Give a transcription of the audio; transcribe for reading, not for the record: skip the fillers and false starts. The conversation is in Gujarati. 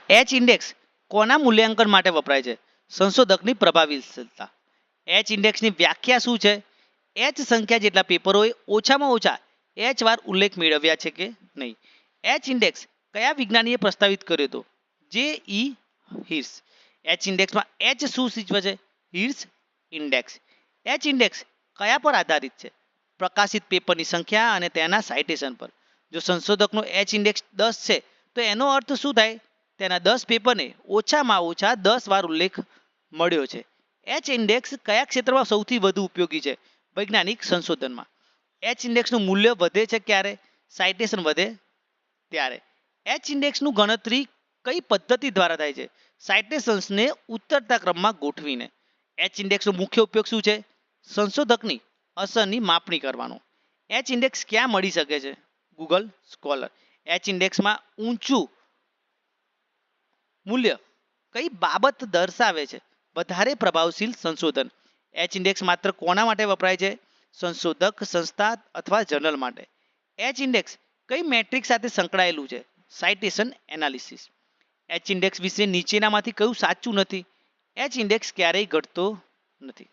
એચ ઇન્ડેક્સ કોના મૂલ્યાંકન માટે વપરાય છે? સંશોધકની પ્રભાવશીલતા. એચ ઇન્ડેક્સની વ્યાખ્યા શું છે? એચ સંખ્યા જેટલા પેપરોએ ઓછામાં ઓછા એચ વાર ઉલ્લેખ મેળવ્યા છે કે નહીં. એચ ઇન્ડેક્સ કયા વિજ્ઞાનીએ પ્રસ્તાવિત કર્યો હતો? જે ઈ હિર્સ. એચ ઇન્ડેક્સમાં એચ શું સૂચવે છે? હિર્સ ઇન્ડેક્સ. એચ ઇન્ડેક્સ કયા પર આધારિત છે? પ્રકાશિત પેપરની સંખ્યા અને તેના સાઇટેશન પર. જો સંશોધકનો એચ ઇન્ડેક્સ 10 છે તો એનો અર્થ શું થાય? તેના 10 પેપરને ઓછામાં ઓછા 10 વાર ઉલ્લેખ મળ્યો છે. એચ ઇન્ડેક્સ કયા ક્ષેત્રમાં સૌથી વધુ ઉપયોગી છે? વૈજ્ઞાનિક સંશોધનમાં. એચ ઇન્ડેક્સનું મૂલ્ય વધે છે ક્યારે? સાઇટેશન વધે ત્યારે. એચ ઇન્ડેક્સનું ગણતરી કઈ પદ્ધતિ દ્વારા થાય છે? સાઇટેશન્સને ઉતરતા ક્રમમાં ગોઠવીને. એચ ઇન્ડેક્સનો મુખ્ય ઉપયોગ શું છે? સંશોધકની અસરની માપણી કરવાનો. એચ ઇન્ડેક્સ ક્યાં મળી શકે છે? Google scholar. એચ ઇન્ડેક્સમાં ઊંચું મૂલ્ય કઈ બાબત દર્શાવે છે? વધારે પ્રભાવશીલ સંશોધન. એચ ઇન્ડેક્સ માત્ર કોના માટે વપરાય છે? સંશોધક, સંસ્થા અથવા જર્નલ માટે. એચ ઇન્ડેક્સ કઈ મેટ્રિક સાથે સંકળાયેલું છે? Citation analysis. એચ ઇન્ડેક્સ વિશે નીચેનામાંથી કયું સાચું નથી? એચ ઇન્ડેક્સ ક્યારેય ઘટતો નથી.